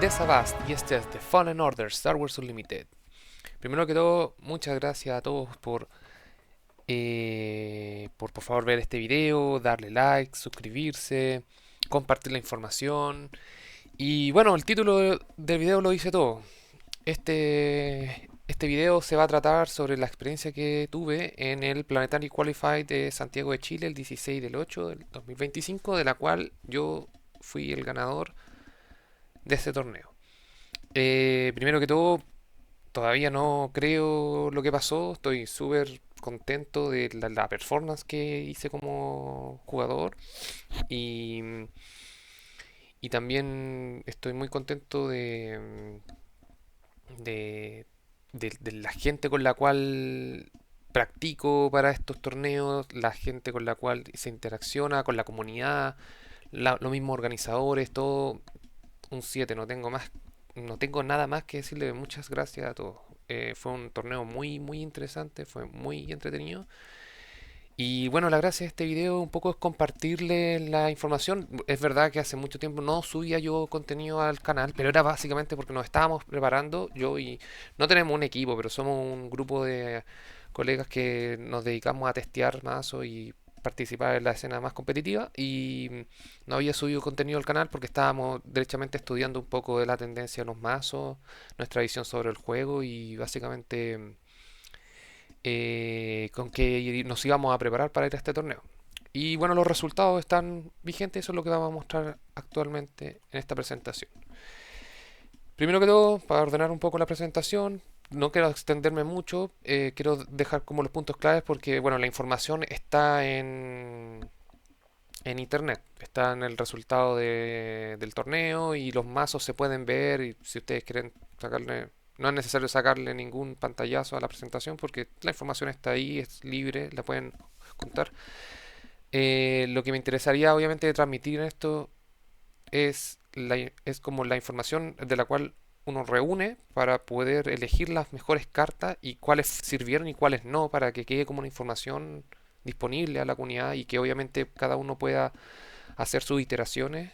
de Savast y este es The Fallen Order Star Wars Unlimited. Primero que todo, muchas gracias a todos por favor ver este video, darle like, suscribirse, compartir la información. Y bueno, el título del video lo dice todo. Este video se va a tratar sobre la experiencia que tuve en el Planetary Qualified de Santiago de Chile el 16 del 8 del 2025, de la cual yo fui el ganador de este torneo. Primero que todo, todavía no creo lo que pasó. Estoy súper contento de la performance que hice como jugador y, y también estoy muy contento de, de la gente con la cual practico para estos torneos, la gente con la cual se interacciona, con la comunidad, los mismos organizadores, todo un 7. No tengo nada más que decirle. Muchas gracias a todos. Fue un torneo muy interesante, fue muy entretenido. Y bueno, la gracia de este video un poco es compartirle la información. Es verdad que hace mucho tiempo no subía yo contenido al canal, pero era básicamente porque nos estábamos preparando. Yo y no tenemos un equipo, pero somos un grupo de colegas que nos dedicamos a testear mazos y participar en la escena más competitiva. Y no había subido contenido al canal porque estábamos derechamente estudiando un poco de la tendencia de los mazos, nuestra visión sobre el juego y básicamente con que nos íbamos a preparar para ir a este torneo. Y bueno, los resultados están vigentes, eso es lo que vamos a mostrar actualmente en esta presentación. Primero que todo, para ordenar un poco la presentación, no quiero extenderme mucho, quiero dejar como los puntos claves porque bueno, la información está en internet, está en el resultado del torneo y los mazos se pueden ver y si ustedes quieren sacarle, no es necesario sacarle ningún pantallazo a la presentación porque la información está ahí, es libre, la pueden contar. Lo que me interesaría obviamente de transmitir en esto es como la información de la cual uno reúne para poder elegir las mejores cartas y cuáles sirvieron y cuáles no, para que quede como una información disponible a la comunidad y que obviamente cada uno pueda hacer sus iteraciones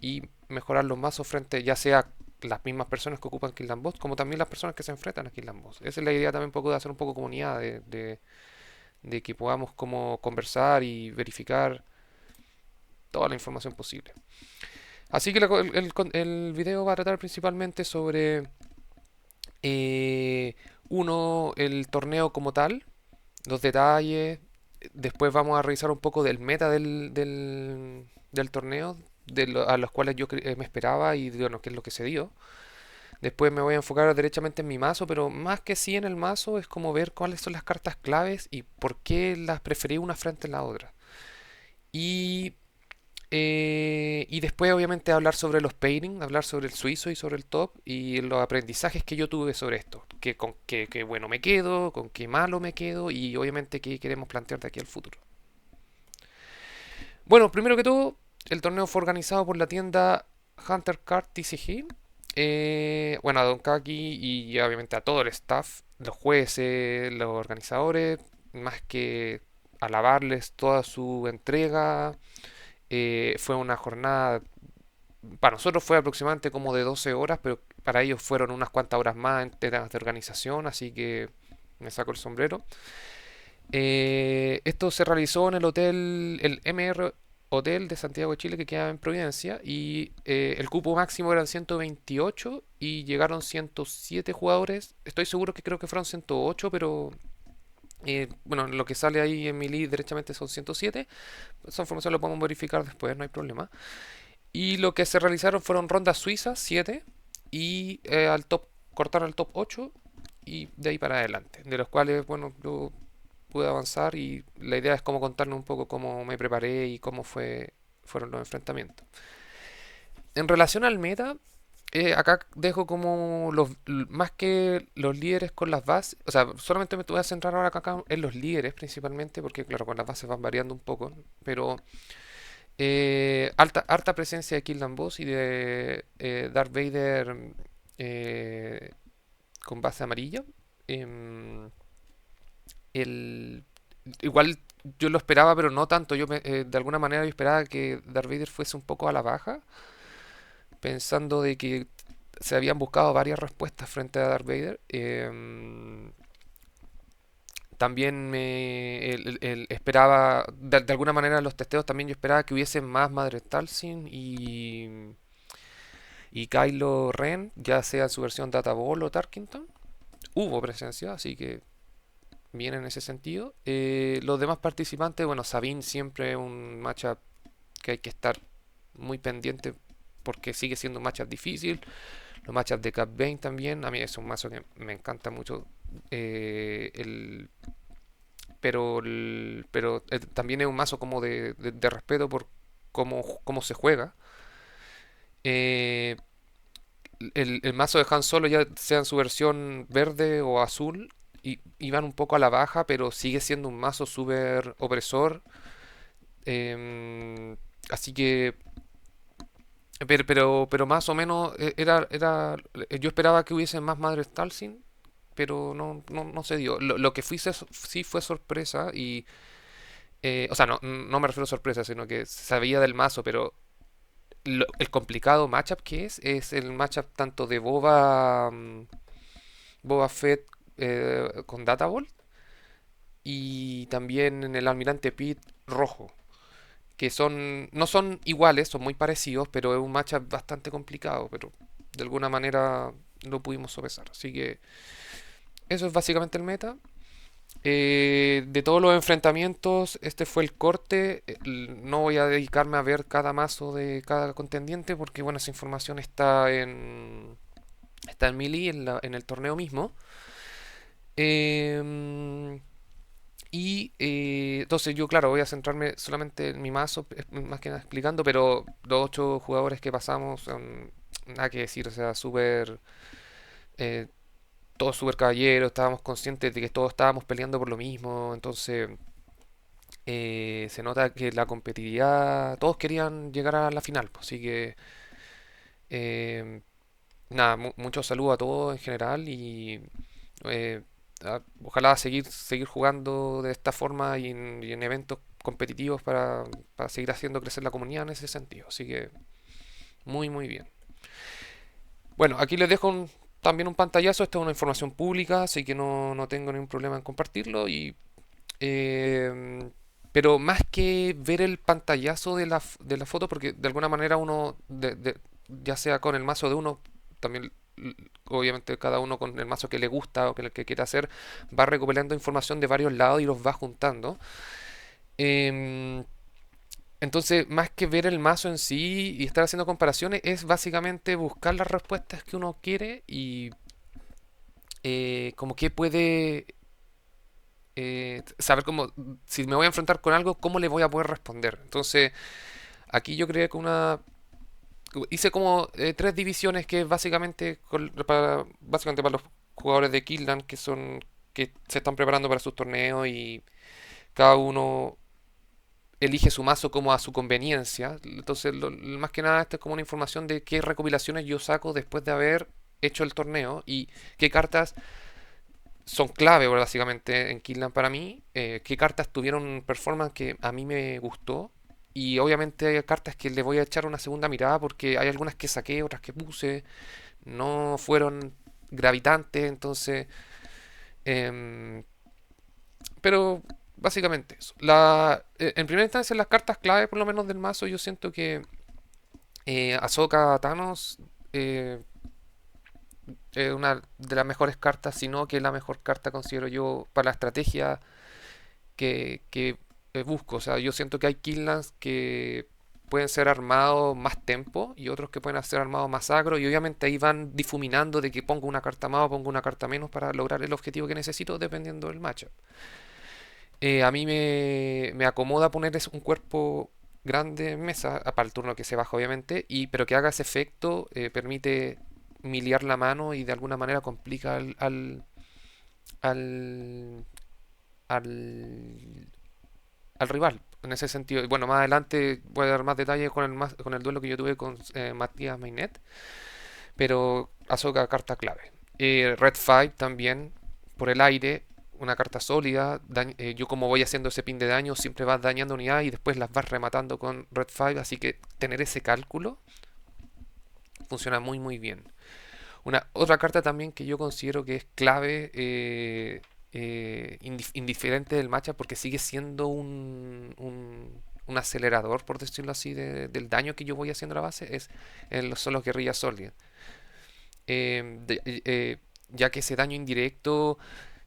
y mejorar los mazos frente ya sea las mismas personas que ocupan Killan Boss como también las personas que se enfrentan a Killan Boss. Esa es la idea también un poco de hacer un poco comunidad, de que podamos como conversar y verificar toda la información posible. Así que el video va a tratar principalmente sobre uno, el torneo como tal, los detalles. Después vamos a revisar un poco del meta del torneo, a los cuales yo me esperaba y bueno, qué es lo que se dio. Después me voy a enfocar derechamente en mi mazo, pero más que sí en el mazo es como ver cuáles son las cartas claves y por qué las preferí una frente a la otra. Y y después, obviamente, hablar sobre los pairings, hablar sobre el suizo y sobre el top y los aprendizajes que yo tuve sobre esto. Con qué bueno me quedo, con qué malo me quedo y obviamente qué queremos plantear de aquí al futuro. Bueno, primero que todo, el torneo fue organizado por la tienda Hunter Card TCG. Bueno, a Don Kaki y obviamente a todo el staff, los jueces, los organizadores, más que alabarles toda su entrega. Fue una jornada, para nosotros fue aproximadamente como de 12 horas, pero para ellos fueron unas cuantas horas más en temas de organización, así que me saco el sombrero. Esto se realizó en el hotel, el MR Hotel de Santiago de Chile, que queda en Providencia, y el cupo máximo eran 128 y llegaron 107 jugadores. Estoy seguro que creo que fueron 108, pero bueno, lo que sale ahí en mi lead derechamente son 107. Esa información lo podemos verificar después, no hay problema. Y lo que se realizaron fueron rondas suizas, 7, y cortaron el top 8 y de ahí para adelante. De los cuales, bueno, yo pude avanzar y la idea es como contarles un poco cómo me preparé y fueron los enfrentamientos. En relación al meta, acá dejo como más que los líderes con las bases, o sea, solamente me voy a centrar ahora acá en los líderes principalmente, porque claro, con las bases van variando un poco, pero harta presencia de Killan Boss y de Darth Vader eh, con base amarilla. Em, el, igual yo lo esperaba, pero no tanto. De alguna manera yo esperaba que Darth Vader fuese un poco a la baja, pensando de que se habían buscado varias respuestas frente a Darth Vader. También esperaba, de alguna manera en los testeos también yo esperaba que hubiese más Madre Talzin y Kylo Ren, ya sea en su versión Data Ball o Tarkington. Hubo presencia, así que bien en ese sentido. Los demás participantes, bueno, Sabine siempre un matchup que hay que estar muy pendiente porque sigue siendo un matchup difícil. Los matchups de Cat Bane también, a mí es un mazo que me encanta mucho. eh, el, pero también es un mazo como de respeto por cómo se juega. Eh, el mazo de Han Solo, ya sea en su versión verde o azul, y van un poco a la baja, pero sigue siendo un mazo súper opresor. Así que, pero más o menos yo esperaba que hubiese más Madre Stalsin, pero no se dio. Lo que sí fue sorpresa y, o sea, no me refiero a sorpresa, sino que sabía del mazo, pero el complicado matchup que es el matchup tanto de Boba Fett con Data Ball y también en el Almirante Pit rojo, que no son iguales, son muy parecidos, pero es un matchup bastante complicado, pero de alguna manera lo pudimos sopesar. Así que eso es básicamente el meta. De todos los enfrentamientos, este fue el corte. No voy a dedicarme a ver cada mazo de cada contendiente porque bueno, esa información está en Melee, en el torneo mismo. Em, entonces yo, claro, voy a centrarme solamente en mi mazo, más que nada explicando, pero los 8 jugadores que pasamos son nada que decir, o sea, eh, todos súper caballeros, estábamos conscientes de que todos estábamos peleando por lo mismo, entonces se nota que la competitividad, todos querían llegar a la final, pues, así que eh, nada, mucho saludo a todos en general y eh, ojalá seguir jugando de esta forma y en eventos competitivos para seguir haciendo crecer la comunidad en ese sentido, así que muy bien. Bueno, aquí les dejo también un pantallazo, esto es una información pública, así que no tengo ningún problema en compartirlo eh, pero más que ver el pantallazo de la foto, porque de alguna manera uno, ya sea con el mazo de uno, también obviamente cada uno con el mazo que le gusta o que el que quiera hacer, va recopilando información de varios lados y los va juntando. Em, entonces, más que ver el mazo en sí y estar haciendo comparaciones, es básicamente buscar las respuestas que uno quiere y como que puede saber cómo, si me voy a enfrentar con algo, cómo le voy a poder responder. Entonces, aquí yo creo que hice como 3 divisiones que básicamente, básicamente para los jugadores de Kildan que se están preparando para sus torneos y cada uno elige su mazo como a su conveniencia. Entonces, más que nada, esto es como una información de qué recopilaciones yo saco después de haber hecho el torneo y qué cartas son clave básicamente en Killan para mí, qué cartas tuvieron un performance que a mí me gustó y obviamente hay cartas que le voy a echar una segunda mirada porque hay algunas que saqué, otras que puse, no fueron gravitantes, entonces... em, pero básicamente eso. En primera instancia, las cartas clave, por lo menos del mazo, yo siento que Ahsoka Thanos eh, es una de las mejores cartas, si no que la mejor carta considero yo para la estrategia que busco. O sea, yo siento que hay killlands que pueden ser armados más tempo y otros que pueden ser armados más agro y obviamente ahí van difuminando de que pongo una carta más o pongo una carta menos para lograr el objetivo que necesito dependiendo del matchup. A mí me acomoda poner un cuerpo grande en mesa, para el turno que se baja obviamente, pero que haga ese efecto, permite miliar la mano y de alguna manera complica al, al, al rival. En ese sentido, y bueno, más adelante voy a dar más detalles con el duelo que yo tuve con Matías Mainet, pero Ahsoka carta clave. Red 5 también, por el aire, una carta sólida. Yo como voy haciendo ese pin de daño, siempre vas dañando unidades y después las vas rematando con Red 5, así que tener ese cálculo funciona muy bien. Otra carta también que yo considero que es clave, indiferente del matchup, porque sigue siendo un acelerador, por decirlo así, del daño que yo voy haciendo a la base, son los guerrillas Soldier. Ya que ese daño indirecto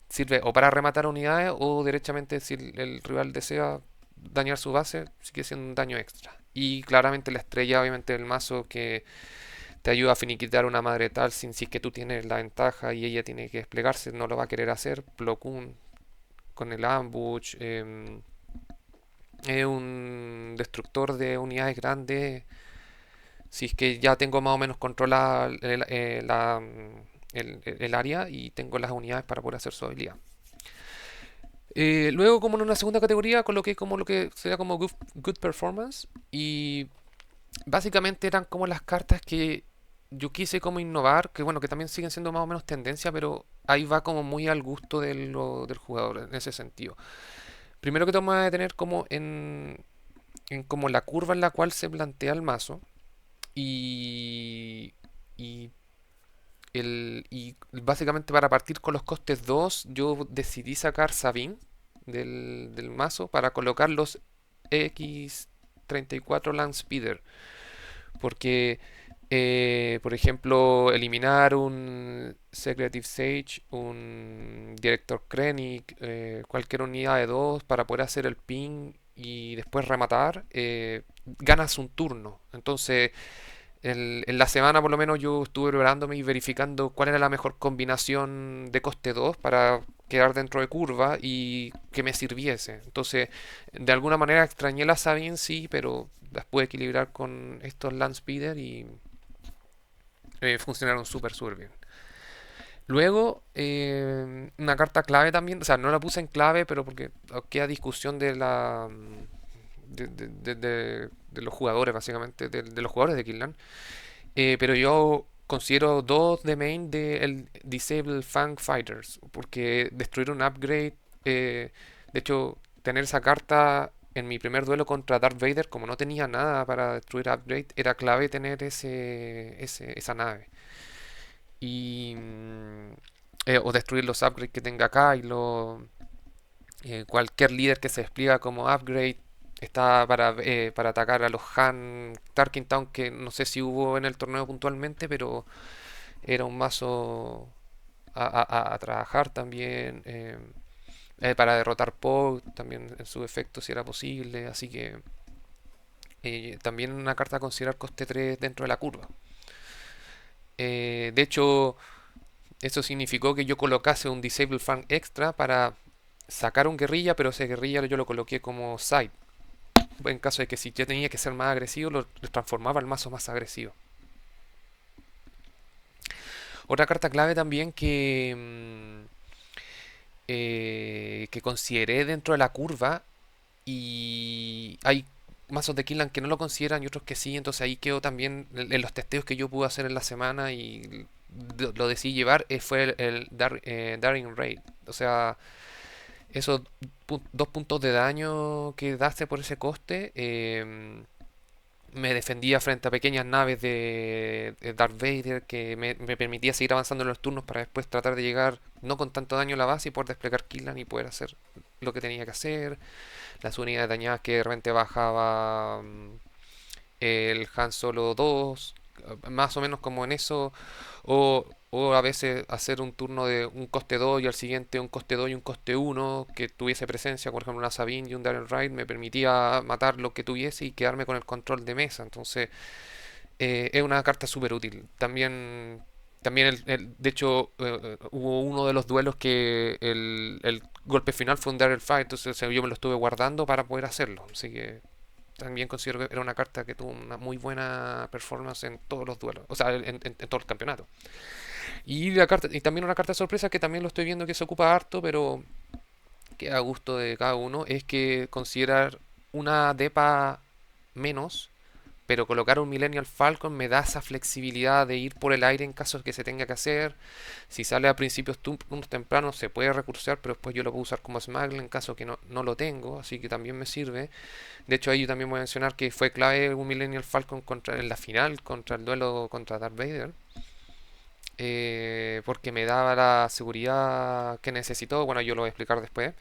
sirve o para rematar unidades o derechamente si el rival desea dañar su base, sigue siendo un daño extra. Y claramente la estrella, obviamente, del mazo que te ayuda a finiquitar una madre tal sin si es que tú tienes la ventaja y ella tiene que desplegarse, no lo va a querer hacer. Plo Koon con el ambush, es un destructor de unidades grandes. Si es que ya tengo más o menos controlada el área y tengo las unidades para poder hacer su habilidad. Luego, como en una segunda categoría, coloqué como lo que sería como good performance. Y básicamente eran como las cartas que yo quise como innovar, que bueno, que también siguen siendo más o menos tendencia, pero ahí va como muy al gusto del jugador en ese sentido. Primero que todo me voy a detener como en como la curva en la cual se plantea el mazo y, y, y básicamente para partir con los costes 2 yo decidí sacar Sabine del mazo para colocar los X34 Land Speeder. Porque, por ejemplo, eliminar un Secretive Sage, un Director Krennic, cualquier unidad de dos para poder hacer el ping y después rematar, ganas un turno. Entonces, en la semana por lo menos yo estuve preparándome y verificando cuál era la mejor combinación de coste 2 para quedar dentro de curva y que me sirviese. Entonces, de alguna manera extrañé la Sabine, sí, pero las pude equilibrar con estos Land Speeder y funcionaron súper bien. Luego, una carta clave también, o sea, no la puse en clave, pero porque queda discusión de los jugadores, básicamente, de los jugadores de Killan. Pero yo considero dos de main del Disable Fang Fighters, porque destruir un upgrade, de hecho, tener esa carta en mi primer duelo contra Darth Vader, como no tenía nada para destruir upgrade, era clave tener esa nave. Y, o destruir los upgrades que tenga acá y cualquier líder que se despliega como upgrade está para atacar a los Han Tarkin Town, que no sé si hubo en el torneo puntualmente, pero era un mazo a trabajar también. Para derrotar Poe también en su efecto si era posible. Así que también una carta a considerar coste 3 dentro de la curva. De hecho, eso significó que yo colocase un Disable Fan extra para sacar un guerrilla, pero ese guerrilla yo lo coloqué como side. En caso de que si yo tenía que ser más agresivo, lo transformaba al mazo más agresivo. Otra carta clave también que consideré dentro de la curva, y hay mazos de Killan que no lo consideran y otros que sí, entonces ahí quedó también en los testeos que yo pude hacer en la semana y lo decidí llevar, fue el Daring Raid. O sea, esos 2 puntos de daño que daste por ese coste, me defendía frente a pequeñas naves de Darth Vader, que me permitía seguir avanzando en los turnos para después tratar de llegar no con tanto daño a la base y poder desplegar Killan y poder hacer lo que tenía que hacer. Las unidades dañadas que de repente bajaba el Han Solo 2, más o menos como en eso, o a veces hacer un turno de un coste 2 y al siguiente un coste 2 y un coste 1 que tuviese presencia, por ejemplo una Sabine y un Darren Ride me permitía matar lo que tuviese y quedarme con el control de mesa. Entonces, es una carta súper útil. También de hecho, hubo uno de los duelos que el golpe final fue un Daryl Fight, entonces o sea, yo me lo estuve guardando para poder hacerlo. Así que también considero que era una carta que tuvo una muy buena performance en todos los duelos, o sea, en todo el campeonato. Y también una carta de sorpresa que también lo estoy viendo que se ocupa harto, pero que a gusto de cada uno, es que considerar una depa menos, pero colocar un Millennial Falcon me da esa flexibilidad de ir por el aire en caso de que se tenga que hacer. Si sale a principios turnos tempranos se puede recursear, pero después yo lo puedo usar como smuggle en caso que no lo tengo, así que también me sirve. De hecho, ahí yo también voy a mencionar que fue clave un Millennial Falcon en la final contra el duelo contra Darth Vader. porque me daba la seguridad que necesitó. Bueno, yo lo voy a explicar después.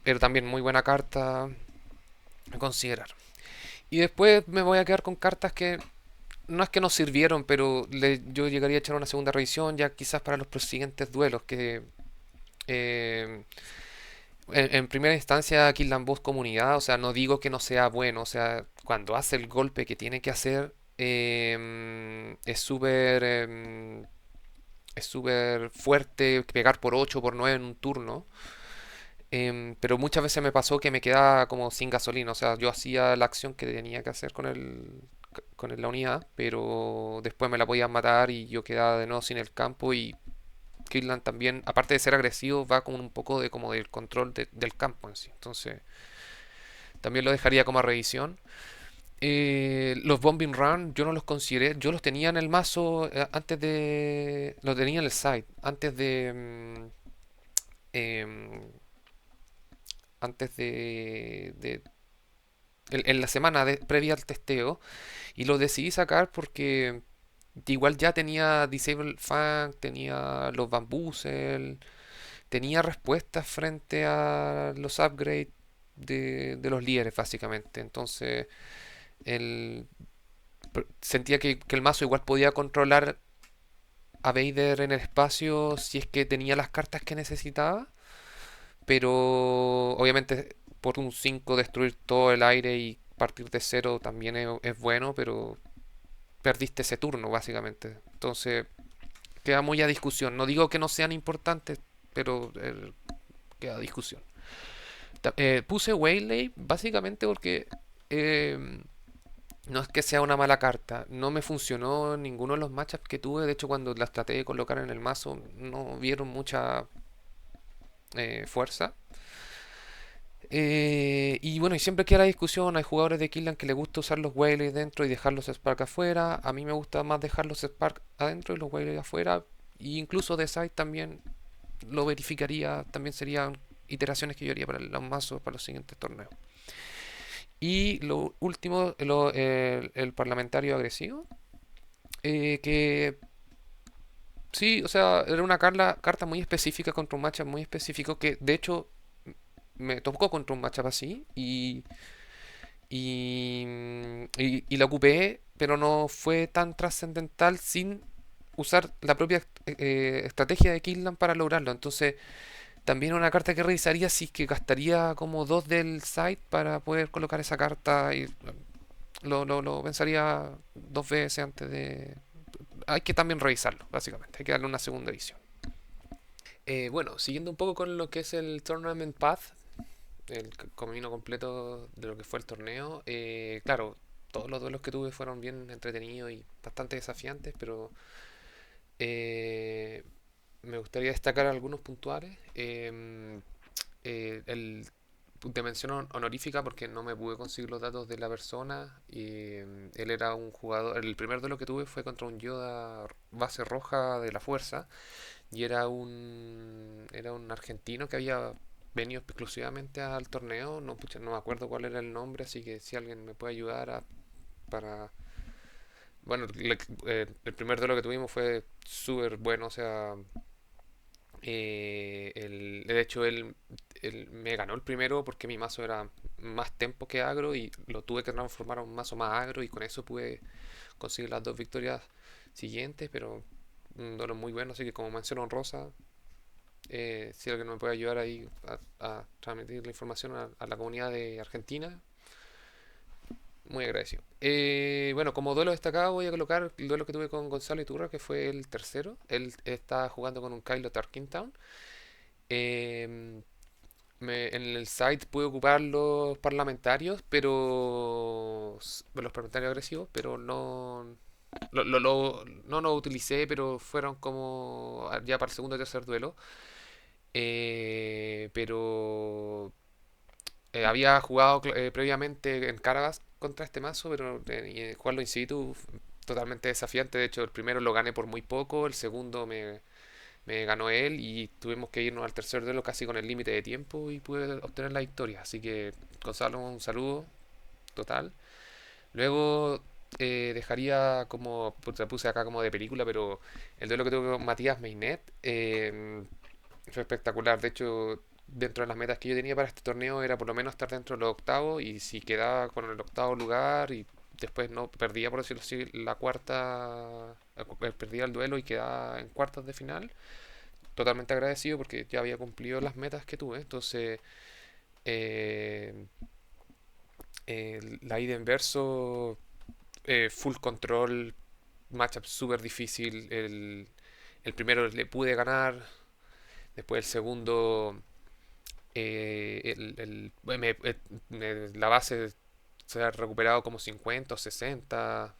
Pero también muy buena carta a considerar. Y después me voy a quedar con cartas que no es que nos sirvieron, pero yo llegaría a echar una segunda revisión ya quizás para los siguientes duelos. Que eh, en primera instancia, Killan Boss comunidad, o sea, no digo que no sea bueno, o sea, cuando hace el golpe que tiene que hacer, es súper fuerte pegar por 8 por 9 en un turno. Pero muchas veces me pasó que me quedaba como sin gasolina, o sea, yo hacía la acción que tenía que hacer la unidad, pero después me la podían matar y yo quedaba de nuevo sin el campo. Y Kirtland también, aparte de ser agresivo, va con un poco de como del control del campo en sí. Entonces, también lo dejaría como a revisión. Los Bombing Run yo no los consideré, yo los tenía en el mazo antes de... Los tenía en el site, em, antes en la semana previa al testeo, y los decidí sacar porque igual ya tenía Disable Fang, tenía los Bamboozle, tenía respuestas frente a los upgrades de los líderes básicamente. Entonces el, sentía que el mazo igual podía controlar a Vader en el espacio si es que tenía las cartas que necesitaba, pero obviamente por un 5 destruir todo el aire y partir de cero también es bueno, pero perdiste ese turno básicamente. Entonces queda muy a discusión. No digo que no sean importantes, pero queda a discusión. Puse Waylay básicamente porque eh, no es que sea una mala carta, no me funcionó en ninguno de los matchups que tuve. De hecho, cuando las traté de colocar en el mazo, no vieron mucha fuerza. Y bueno, y siempre queda la discusión. Hay jugadores de Killan que les gusta usar los Waylays dentro y dejar los Spark afuera. A mí me gusta más dejar los Spark adentro y los Waylays afuera. Y incluso de side también lo verificaría. También serían iteraciones que yo haría para los mazos para los siguientes torneos. Y lo último, el parlamentario agresivo. Que sí, o sea, era una carta muy específica contra un matchup muy específico que de hecho me tocó contra un matchup así y la ocupé, pero no fue tan trascendental sin usar la propia estrategia de Killan para lograrlo. Entonces, también una carta que revisaría si es que gastaría como dos del site para poder colocar esa carta y lo pensaría dos veces antes de... Hay que también revisarlo, básicamente. Hay que darle una segunda edición. Bueno, siguiendo un poco con lo que es el Tournament Path, el camino completo de lo que fue el torneo. Claro, todos los duelos que tuve fueron bien entretenidos y bastante desafiantes, pero eh, me gustaría destacar algunos puntuales. El de mención honorífica porque no me pude conseguir los datos de la persona. Él era un jugador. El primer duelo que tuve fue contra un Yoda base roja de la fuerza y era un argentino que había venido exclusivamente al torneo. No, pucha, no me acuerdo cuál era el nombre, así que si alguien me puede ayudar para... Bueno, el primer duelo que tuvimos fue súper bueno, o sea, de hecho él me ganó el primero porque mi mazo era más tempo que agro y lo tuve que transformar a un mazo más agro y con eso pude conseguir las dos victorias siguientes, pero un duelo muy bueno, así que como mención honrosa, si alguien me puede ayudar ahí a transmitir la información a la comunidad de Argentina, muy agradecido. Bueno, como duelo destacado voy a colocar el duelo que tuve con Gonzalo Iturra, que fue el tercero. Él está jugando con un Kylo Tarkintown. Eh, en el site pude ocupar los parlamentarios, pero los parlamentarios agresivos, pero no los utilicé, pero fueron como ya para el segundo o tercer duelo. Pero había jugado previamente en Carabas contra este mazo, pero jugarlo in situ totalmente desafiante. De hecho, el primero lo gané por muy poco, el segundo me ganó él y tuvimos que irnos al tercer duelo casi con el límite de tiempo y pude obtener la victoria. Así que, Gonzalo, un saludo total. Luego dejaría como, puta, puse acá como de película, pero el duelo que tuve con Matías Meinet fue espectacular. De hecho, dentro de las metas que yo tenía para este torneo era por lo menos estar dentro de los octavos y si quedaba con el octavo lugar y después no perdía, por decirlo así, la cuarta, perdía el duelo y quedaba en cuartos de final, totalmente agradecido porque ya había cumplido las metas que tuve. Entonces, eh, la ida en verso, full control, matchup súper difícil. El primero le pude ganar, después el segundo, la base se ha recuperado como 50 o 60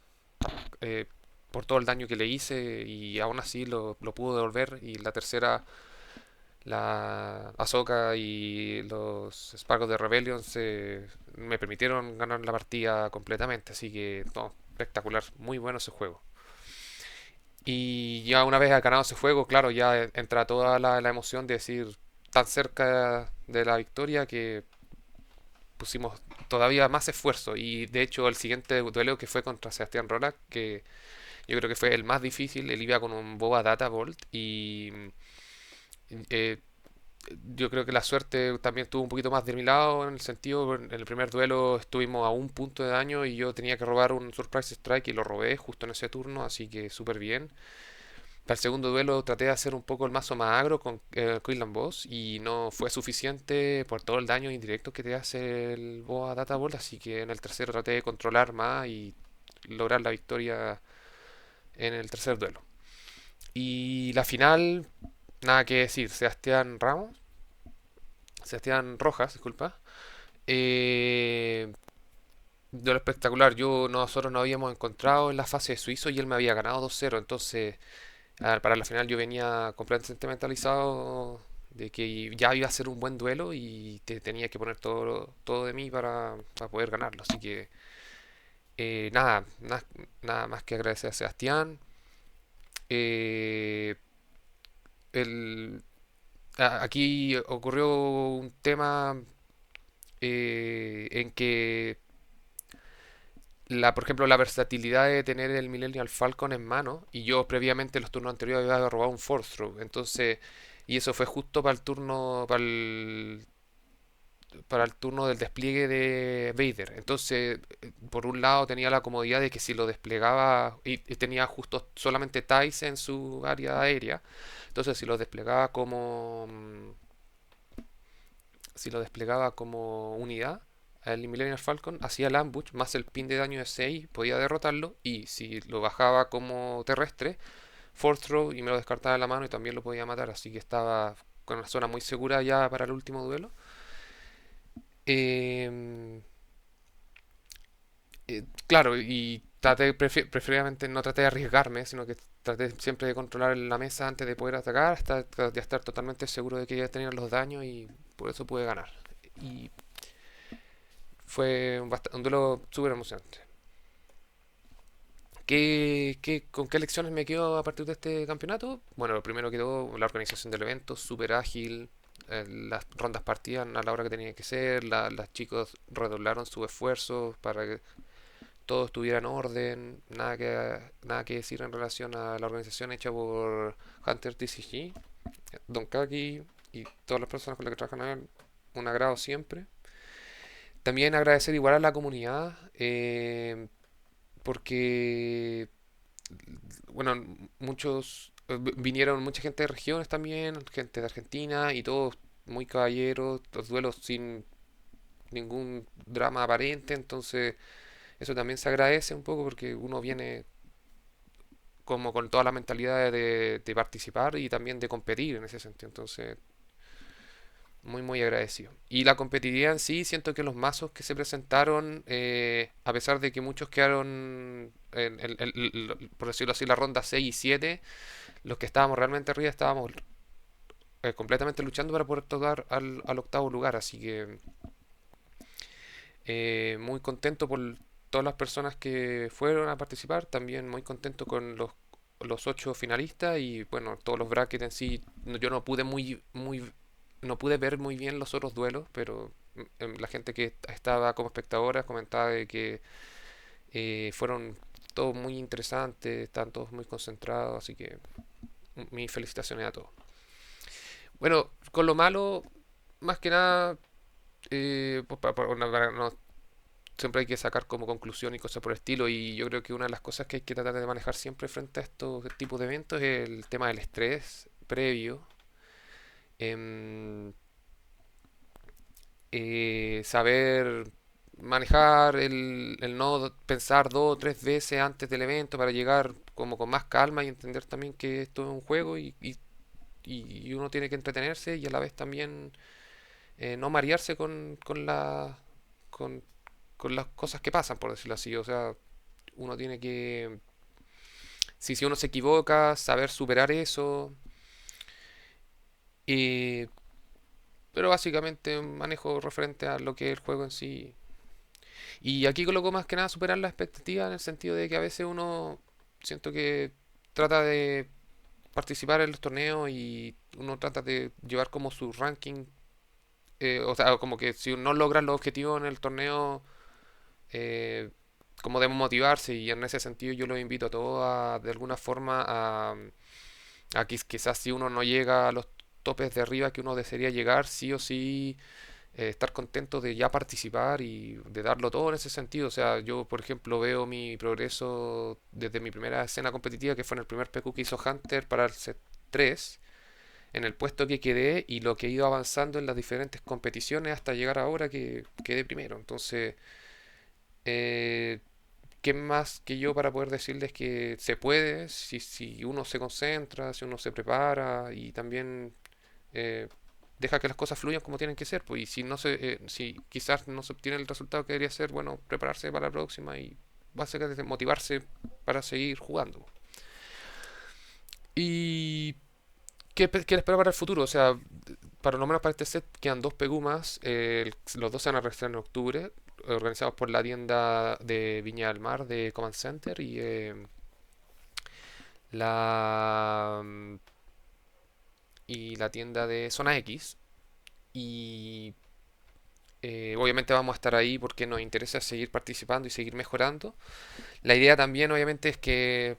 eh, por todo el daño que le hice y aún así lo pudo devolver. Y la tercera, la Ahsoka y los Sparkles de Rebellion me permitieron ganar la partida completamente. Así que, no, espectacular, muy bueno ese juego. Y ya una vez ganado ese juego, claro, ya entra toda la emoción de decir tan cerca de la victoria que pusimos todavía más esfuerzo. Y de hecho el siguiente duelo que fue contra Sebastián Rorak, que yo creo que fue el más difícil, él iba con un Boba Data Bolt y eh, yo creo que la suerte también estuvo un poquito más de mi lado en el sentido, en el primer duelo estuvimos a un punto de daño y yo tenía que robar un Surprise Strike y lo robé justo en ese turno, así que súper bien. Para el segundo duelo traté de hacer un poco el mazo más agro con Quinlan Boss y no fue suficiente por todo el daño indirecto que te hace el Boa Data Ball, así que en el tercero traté de controlar más y lograr la victoria en el tercer duelo. Y la final, nada que decir, Sebastián Rojas, disculpa. Duelo espectacular, nosotros nos habíamos encontrado en la fase de suizo y él me había ganado 2-0, entonces para la final yo venía completamente mentalizado de que ya iba a ser un buen duelo y tenía que poner todo de mí para poder ganarlo. Así que nada más que agradecer a Sebastián. Eh, el- Aquí ocurrió un tema en que, por ejemplo, la versatilidad de tener el Millennial Falcon en mano, y yo previamente en los turnos anteriores había robado un Force Throw, entonces, y eso fue justo para el turno del despliegue de Vader. Entonces, por un lado tenía la comodidad de que si lo desplegaba y tenía justo solamente TIEs en su área aérea, entonces si lo desplegaba como unidad, el Millennium Falcon hacía el ambush más el pin de daño de 6 podía derrotarlo, y si lo bajaba como terrestre, Force Throw y me lo descartaba de la mano y también lo podía matar, así que estaba con una zona muy segura ya para el último duelo. Em, claro, y preferiblemente no traté de arriesgarme, sino que traté siempre de controlar la mesa antes de poder atacar, hasta de estar totalmente seguro de que ya tenía los daños y por eso pude ganar. Y fue un duelo súper emocionante. ¿Con qué lecciones me quedo a partir de este campeonato? Bueno, lo primero que todo, la organización del evento, súper ágil, las rondas partían a la hora que tenía que ser, las chicos redoblaron sus esfuerzos para que todo estuviera en orden, nada que decir en relación a la organización hecha por Hunter TCG, Don Kaki y todas las personas con las que trabajan, un agrado siempre. También agradecer igual a la comunidad, porque, bueno, vinieron mucha gente de regiones también, gente de Argentina y todos muy caballeros, los duelos sin ningún drama aparente, entonces eso también se agradece un poco porque uno viene como con toda la mentalidad de participar y también de competir en ese sentido. Entonces, muy agradecido. Y la competitividad en sí, siento que los mazos que se presentaron, a pesar de que muchos quedaron, por decirlo así, la ronda 6 y 7, los que estábamos realmente arriba estábamos completamente luchando para poder tocar al octavo lugar. Así que muy contento por todas las personas que fueron a participar, también muy contento con los 8 finalistas y bueno, todos los brackets en sí. Yo no pude ver muy bien los otros duelos, pero la gente que estaba como espectadora comentaba de que Fueron todos muy interesantes, están todos muy concentrados, así que mis felicitaciones a todos. Bueno, con lo malo, más que nada, siempre hay que sacar como conclusión y cosas por el estilo, y yo creo que una de las cosas que hay que tratar de manejar siempre frente a estos tipos de eventos es el tema del estrés previo. em, Saber manejar el no pensar dos o tres veces antes del evento para llegar como con más calma y entender también que esto es un juego y uno tiene que entretenerse y a la vez también no marearse con, con las cosas que pasan, por decirlo así. O sea, uno tiene que, si uno se equivoca, saber superar eso. eh, pero básicamente un manejo referente a lo que es el juego en sí. Y aquí coloco más que nada superar las expectativas en el sentido de que a veces uno siento que trata de participar en los torneos y uno trata de llevar como su ranking, o sea, como que si uno logra los objetivos en el torneo, eh, como debemos motivarse y en ese sentido yo los invito a todos a, de alguna forma a quizás si uno no llega a los topes de arriba que uno desearía llegar, sí o sí estar contento de ya participar y de darlo todo en ese sentido. O sea, yo, por ejemplo, veo mi progreso desde mi primera escena competitiva, que fue en el primer PQ que hizo Hunter para el set 3, en el puesto que quedé y lo que he ido avanzando en las diferentes competiciones hasta llegar ahora que quedé primero. Entonces, eh, ¿qué más que yo para poder decirles que se puede si uno se concentra, si uno se prepara y también eh, deja que las cosas fluyan como tienen que ser, pues, y si quizás no se obtiene el resultado que debería ser, bueno, prepararse para la próxima y básicamente motivarse para seguir jugando. ¿Y qué espera para el futuro? O sea, para lo menos para este set quedan dos PQ más, los dos se van a registrar en octubre, organizados por la tienda de Viña del Mar de Command Center y la y la tienda de Zona X. Y obviamente vamos a estar ahí porque nos interesa seguir participando y seguir mejorando. La idea también obviamente es que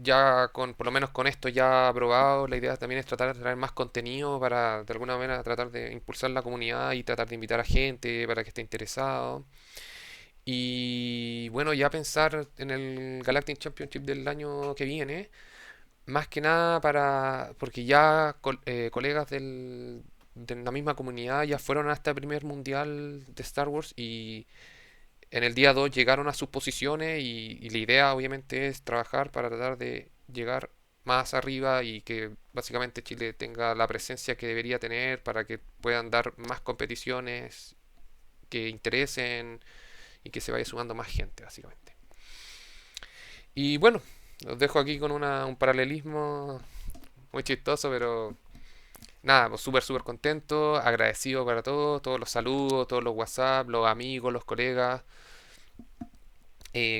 ya con, por lo menos con esto ya aprobado, la idea también es tratar de traer más contenido para de alguna manera tratar de impulsar la comunidad y tratar de invitar a gente para que esté interesado. Y bueno, ya pensar en el Galactic Championship del año que viene, más que nada porque ya colegas de la misma comunidad ya fueron a este primer mundial de Star Wars y en el día 2 llegaron a sus posiciones y la idea obviamente es trabajar para tratar de llegar más arriba y que básicamente Chile tenga la presencia que debería tener para que puedan dar más competiciones que interesen y que se vaya sumando más gente básicamente. Y bueno, los dejo aquí con un paralelismo muy chistoso, pero nada, pues súper contento, agradecido para todos, todos los saludos, todos los WhatsApp, los amigos, los colegas,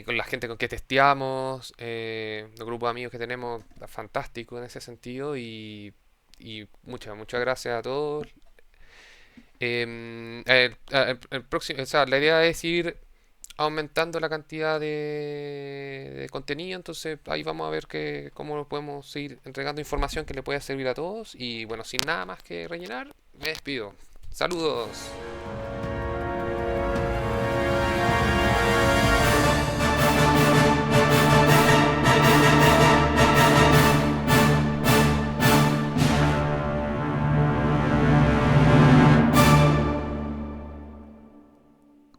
con la gente con que testeamos, los grupos de amigos que tenemos, fantástico en ese sentido y muchas gracias a todos. El próximo, o sea, la idea es ir aumentando la cantidad de contenido, entonces ahí vamos a ver cómo podemos seguir entregando información que le pueda servir a todos y bueno, sin nada más que rellenar, me despido. Saludos.